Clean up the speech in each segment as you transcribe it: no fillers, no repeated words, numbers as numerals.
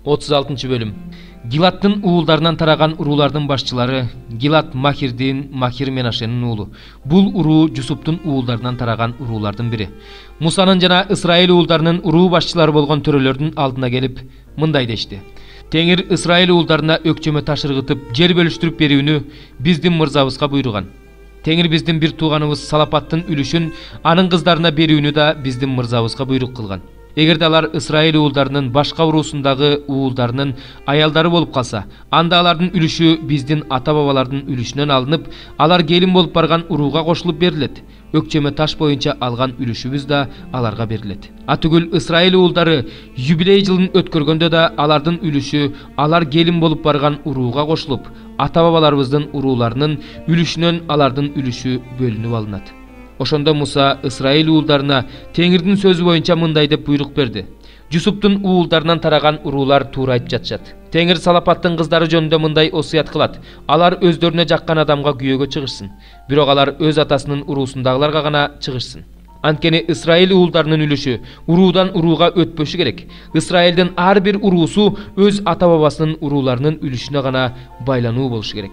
36 бөлүм. Гилаттын уулдарынан тараган уруулардын башчылары Гилат Махирдин Махир Менашенин уулу. Бул уруу Жусуптун уулдарынан тараган уруулардын бири. Мусанын жана Исраил уулдарынын уруу башчылары болгон төрөлөрдүн алдына келип мындай дешти: Теңир Исраил уулдарына өкчөмө таш ыргытып жер бөлүштүрүп берүүнү биздин мырзабызга буйруган. Теңир биздин бир тууганыбыз Салапаттын үлүшүн анын кыздарына берүүнү да биздин мырзабызга буйрук кылган. Эгерде алар Исраил уулдарынын башка уруусундагы уулдарынын аялдары болуп калса, анда алардын үлүшү биздин ата-бабалардын үлүшүнөн алынып, алар келин болуп барган урууга кошулуп берилет. Өкчөмө таш боюнча алган үлүшүбүз да аларга берилет. Атүгүл Исраил уулдары юбилей жылын өткөргөндө да алардын үлүшү алар келин болуп барган урууга кошулуп, ата-бабаларыбыздын урууларынын үлүшүнөн алардын үлүшү бөлүнүп алынат. Ошондо Муса Исраил уулдарына Теңирдин сөзү боюнча мындай деп буйрук берди: Жусуптун уулдарынан тараган уруулар туура айтып жатышат. Теңир Салапаттын кыздары жөнүндө мындай осуят кылат: алар өздөрүнө жаккан адамга күйөөгө чыгышсын, бирок алар өз атасынын уруусундагыларга гана чыгышсын. Анткени Исраил уулдарынын үлүшү уруудан урууга өтпөшү керек. Исраилдин ар бир уруусу өз ата-бабасынын урууларынын үлүшүнө гана байлануу болушу керек.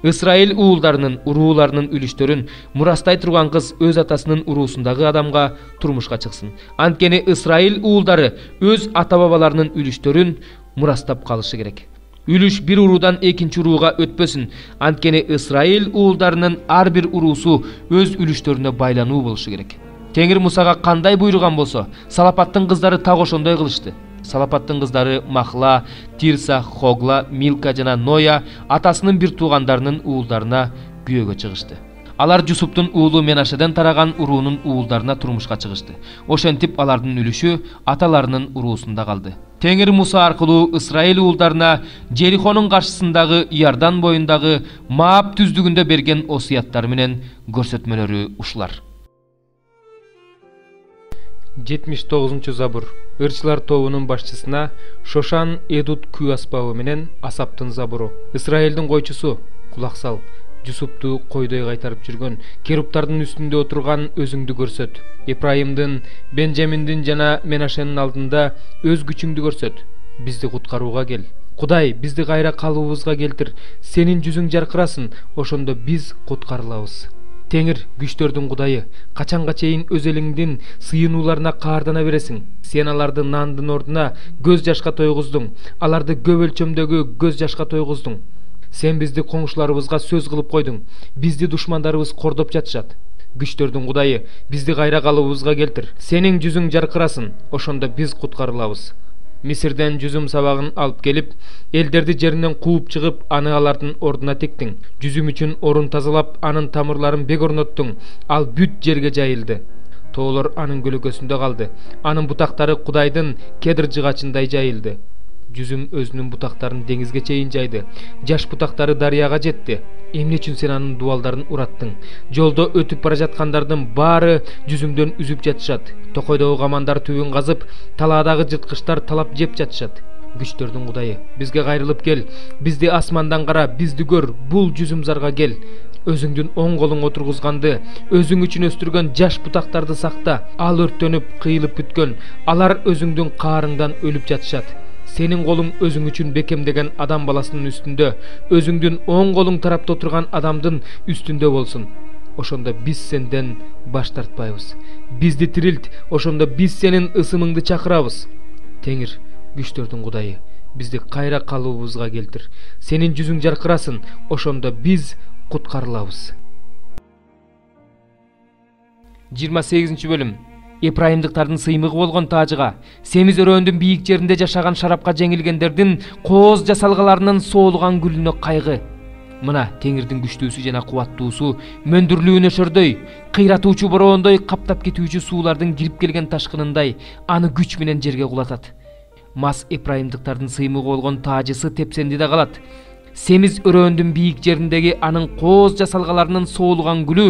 Исраил уулдарынын урууларынын үлүштөрүн мурастай турган кыз өз атасынын уруусундагы адамга турмушка чыксын. Анткени Исраил уулдары өз ата-бабаларынын үлүштөрүн мурастап калышы керек. Үлүш бир уруудан экинчи урууга өтпөсүн. Анткени Исраил уулдарынын ар бир уруусу өз үлүштөрүнө байлануу болушу керек. Теңир Мусага кандай буйруган болсо, Салапаттын кыздары так ошондой кылышты. Салапаттын кыздары Махла, Тирса, Хогла, Милка жана Ноя атасынын бир туугандарынын уулдарына күйөөгө чыгышты. Алар Жусуптун уулу Менашеден тараган уруунун уулдарына турмушка чыгышты. Ошентип алардын үлүшү аталарынын уруусунда калды. Теңир Муса аркылуу Исраил уулдарына Жерихонун каршысындагы Иордан боюндагы Маап түздүгүндө берген осуяттары менен көрсөтмөлөрү ушулар. 79 забур. Ырчылар тобунун башчысына Шошан Эдут күй аспабы менен Асаптын забуру. Исраилдин койчусу, кулак сал. Жусупту койдой кайтарып жүргөн керуптардын үстүндө отурган өзүңдү көрсөт. Ипраимдин, Бенжаминдин жана Менашенин алдында өз күчүңдү көрсөт. Бизди куткарууга кел. Кудай, бизди кайра калыбыбызга келтир. Сенин жүзүң жаркырасын, ошондо биз куткарылабыз. Теңир, күчтөрдүн Кудайы, качанга чейин өз элиңдин сыйынууларына каардана бересиң? Сен аларды нандын ордуна көз жашка тойгуздуң, аларды көп өлчөмдөгү көз жашка тойгуздуң. Сен бизди коңшуларыбызга сөз кылып койдуң, бизди душмандарыбыз кордоп жатышат. Күчтөрдүн Кудайы, бизди кайра калыбыбызга келтир. Сенин жүзүң жаркырасын, ошондо биз куткарылабыз. Мисирден жүзүм сабагын алып келип, элдерди жеринен кууп чыгып, аны алардын ордуна тиктиң. Жүзүм үчүн орун тазалап, анын тамырларын бек орноттуң, ал бүт жерге жайылды. Тоолор анын көлөкөсүндө калды. Анын бутактары Кудайдын кедр жыгачындай жайылды. Жүзүм өзүнүн бутактарын деңизге чейин жайды. Жаш бутактары дарыяга жетти. Эмне үчүн сен анын дубалдарын ураттың? Жолдо өтүп бара жаткандардын баары жүзүмдөн үзүп жатышат. Токойдогу камандар түбүн казып, талаадагы жырткычтар талап жеп жатышат. Күчтөрдүн Кудайы, бизге кайрылып кел. Бизди асмандан кара, бизди көр. Бул жүзүм зарга кел. Өзүңдүн оң колуң отургузганды, өзүң үчүн өстүргөн жаш бутактарды сакта. Ал өрттөнүп, кыйылып бүткөн. Алар өзүңдүн каарыңдан өлүп жатышат. Сенин колуң өзүң үчүн бекемдеген адам баласынын үстүндө, өзүңдүн оң колуң тарапта отурган адамдын үстүндө болсун. Ошондо биз сенден баш тартпайбыз. Бизди тирилт, ошондо биз сенин ысымыңды чакырабыз. Теңир, күчтөрдүн Кудайы, бизди кайра калыбыбызга келтир. Сенин жүзүң жаркырасын, ошондо биз куткарылабыз. 28 бөлүм. Ипраимдыктардын сыймыгы болгон таажыга, Семиз өрөөндүн бийик жеринде жашаган шарапка жеңилгендердин кооз жасалгаларынын соолуган гүлүнө кайгы. Мына Теңирдин күчтүүсү жана кубаттуусу мөндүрлүү нөшөрдөй, кыйратуучу бороондой каптап кетүүчү суулардын кирип келген ташкынындай аны күч менен жерге кулатат. Мас Ипраимдыктардын сыймыгы болгон таажысы тепсенди да калат. Семиз өрөөндүн бийик жериндеги анын кооз жасалгаларынын соолуган гүлү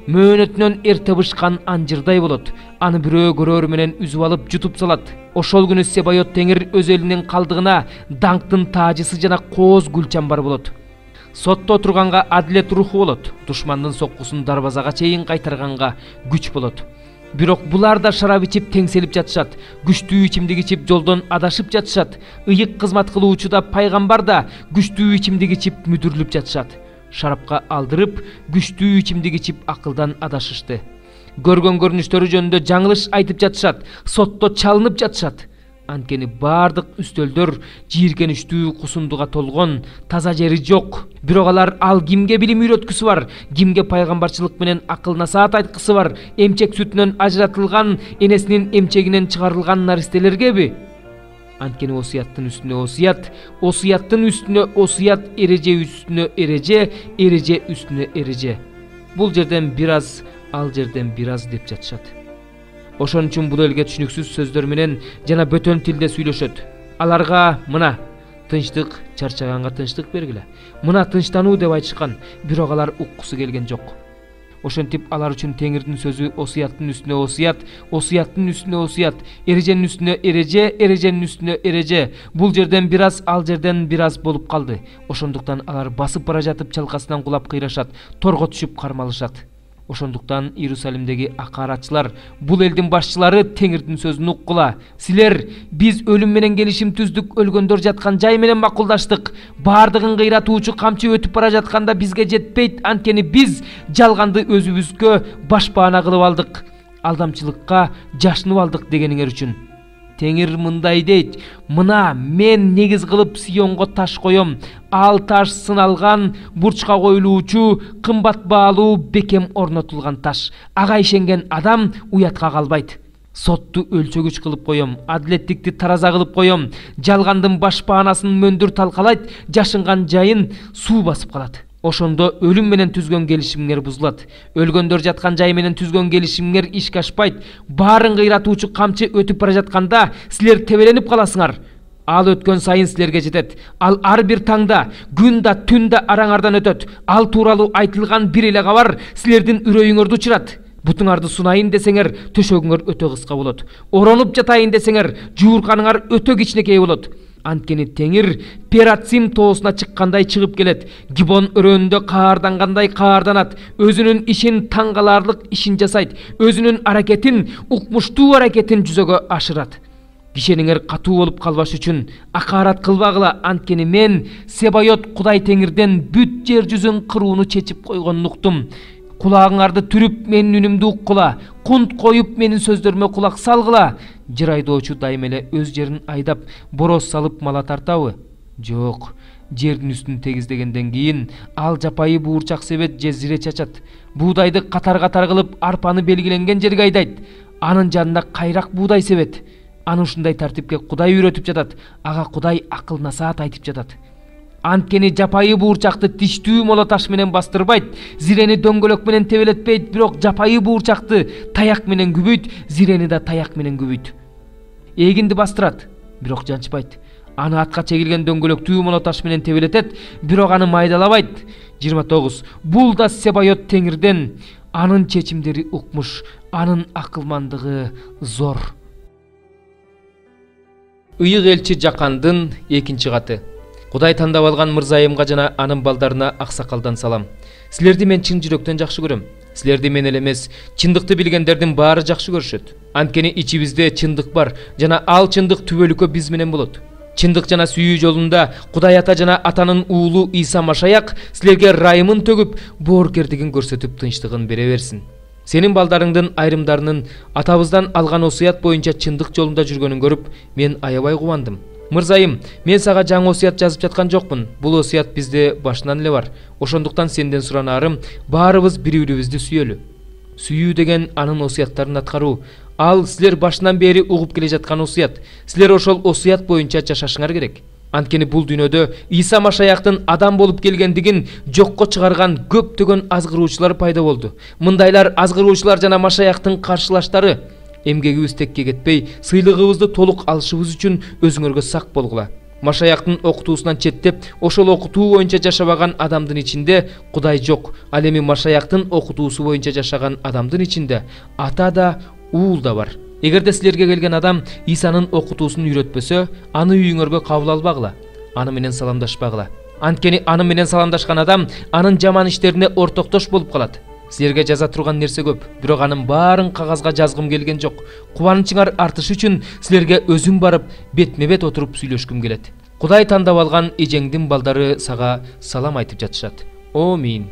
мөөнөтүнөн эрте бышкан анжырдай болот. Аны бирөө көрөр менен үзүп алып жутуп салат. Ошол күнү Себайот Теңир өз элинин калдыгына даңктын таажысы жана кооз гүл чамбар болот. Сотто отурганга адилет руху болот. Душмандын соккусун дарбазага чейин кайтарганга күч болот. Бирок булар да шарап ичип теңселип жатышат. Күчтүү ичимдик ичип жолдон адашып жатышат. Ыйык кызмат кылуучу да пайгамбар да күчтүү ичимдик ичип мүдүрүлүп жатышат. Шарапка алдырып, күчтүү ичимдик ичип акылдан адашышты. Көргөн көрүнүштөрү жөнүндө жаңылыш айтып жатышат. Сотто чалынып жатышат. Анткени бардык үстөлдөр жийиркеничтүү кусундуга толгон, таза жери жок. Бирок алар ал кимге билим үйрөткүсү бар, кимге пайгамбарчылык менен акыл насаат айткысы бар, эмчек сүтүнөн ажыратылган, энесинин эмчегинен чыгарылган наристелергеби? Анткени осуяттын үстүнө осуят, осуяттын үстүнө осуят, эреже үстүнө эреже, эреже үстүнө эреже. Бул жерден бир аз, ал жерден бир аз деп жатышат. Ошон үчүн бул элге түшүнүксүз сөздөр менен жана бөтөн тилде сүйлөшөт. Аларга мына тынчтык, чарчаганга тынчтык бергиле. Мына тынчтануу деп айтышкан, бирок алар уккусу келген жок. Ошентип алар үчүн Теңирдин сөзү осуяттын үстүнө осуят, осуяттын үстүнө осуят, эреженин үстүнө эреже, эреженин үстүнө эреже. Бул жерден бир аз, ал жерден бир аз болуп калды. Ошондуктан алар басып бара жатып чалкасынан кулап кыйрашат, торго түшүп кармалышат. Ошондуктан Иерусалимдеги акаратчылар, бул элдин башчылары Теңирдин сөзүн уккула. Силер биз өлүм менен келишим түздүк, өлгөндөр жаткан жай менен макулдаштык. Бардыгын кыйратуучу камчы өтүп бара жатканда бизге жетпейт, анткени биз жалганды өзүбүзгө башпаана кылып алдык. Алдамчылыкка жашынып алдык дегениңер үчүн. Теңир мындай дейт: мына мен негиз кылып Сионго таш коем. Ал таш сыналган, бурчка коюлуучу, кымбат баалуу, бекем орнотулган таш. Ага ишенген адам уятка калбайт. Сотту өлчөгүч кылып коем, адилеттикти тараза кылып коем. Жалгандын башпаанасын мөндүр талкалайт, жашынган жайын суу басып калат. Ошондо өлүм менен түзгөн келишимиңер бузулат. Өлгөндөр жаткан жай менен түзгөн келишимиңер ишке ашпайт. Баарын кыйратуучу камчы өтүп бара жатканда силер тебеленип каласыңар. Ал өткөн сайын силерге жетет. Ал ар бир таңда, күн да түн да араңардан өтөт. Ал тууралуу айтылган бир эле кабар силердин үрөйүңөрдү учурат. Бутуңарды сунайын десеңер, төшөгүңөр өтө кыска болот. Оронуп жатайын десеңер, жуурканыңар өтө кичинекей болот. Анткени Теңир Ператсим тоосуна чыккандай чыгып келет. Гибон өрөөнүндө каардангандай каарданат. Өзүнүн ишин таңгаларлык ишин жасайт. Өзүнүн аракетин, укмуштуу аракетин жүзөгө ашырат. Кишениңер катуу болуп калбаш үчүн акарат кылбагыла, анткени мен Себайот Кудай Теңирден бүт жер жүзүн кырууну чечип койгонун уктум. Кулагыңарды түрүп менин үнүмдү уккула, кунт коюп менин сөздөрүмө кулак салгыла. Жыр айдоочу дайым эле өз жерин айдап, бороз салып мала тартабы? Жок. Жердин үстүн тегиздегенден кийин ал жапайы буурчак себет же зире чачат. Буудайды катар-катар кылып арпаны белгиленген жерге айдайт. Анын жанында кайрак буудай себет. Аны ушундай тартипке Кудай үйрөтүп жатат. Ага Кудай акыл насаат айтып жатат. Анткени жапайы буурчакты тиштүү моло таш менен бастырбайт, зирени дөңгөлөк менен тебелетпейт, бирок жапайы буурчакты таяк менен күбөйт, зирени да таяк менен күбөйт. Эгинди бастырат, бирок жанчпайт. Аны атка чегилген дөңгөлөктүү моло таш менен тебелетет, бирок аны майдалабайт. 29. Бул да Себайот Теңирден. Анын чечимдери укмуш, анын акылмандыгы зор. Ыйык элчи Жакандын 2 каты. Кудай тандап алган мырзайымга жана анын балдарына аксакалдан салам. Силерди мен чын жүрөктөн жакшы көрөм. Силерди мен эле эмес, чындыкты билгендердин баары жакшы көрүшөт. Анткени ичибизде чындык бар, жана ал чындык түбөлүккө биз менен болот. Чындык жана сүйүү жолунда Кудай ата жана атанын уулу Иса Машаяк силерге ырайымын төгүп, боорукердигин көрсөтүп тынчтыгын бере берсин. Сенин балдарыңдын айрымдарынын атабыздан алган осуят боюнча чындык жолунда жүргөнүн көрүп, мен аябай кубандым. Мырзайым, мен сага жаңы осуят жазып жаткан жокмун. Бул осуят бизде башынан эле бар. Ошондуктан сенден суранарым, баарыбыз бири-бирибизди сүйөлү. Сүйүү деген анын осуяттарын аткаруу. Ал силер башынан бери угуп келе жаткан осуят. Силер ошол осуят боюнча жашашыңар керек. Анткени бул дүйнөдө Иса Машаяктын адам болуп келгендигин жокко чыгарган көптөгөн азгыруучулар пайда болду. Мындайлар азгыруучулар жана Машаяктын каршылаштары. Эмгегибиз текке кетпей, сыйлыгыбызды толук алышыбыз үчүн өзүңөргө сак болгула. Машаяктын окутуусунан четтеп, ошол окутуу боюнча жашабаган адамдын ичинде Кудай жок. Ал эми Машаяктын окутуусу боюнча жашаган адамдын ичинде ата да, уул да бар. Эгерде силерге келген адам Исанын окутуусун үйрөтпөсө, аны үйүңөргө кабыл албагыла, аны менен саламдашпагыла. Анткени аны менен саламдашкан адам анын жаман иштерине ортоктош болуп калат. Силерге жаза турган нерсе көп, бирок анын баарын кагазга жазгым келген жок. Кубанычыңар артыш үчүн силерге өзүм барып, бетме-бет отуруп сүйлөшкүм келет. Кудай тандап алган эжеңдин балдары сага салам айтып жатышат. Амин.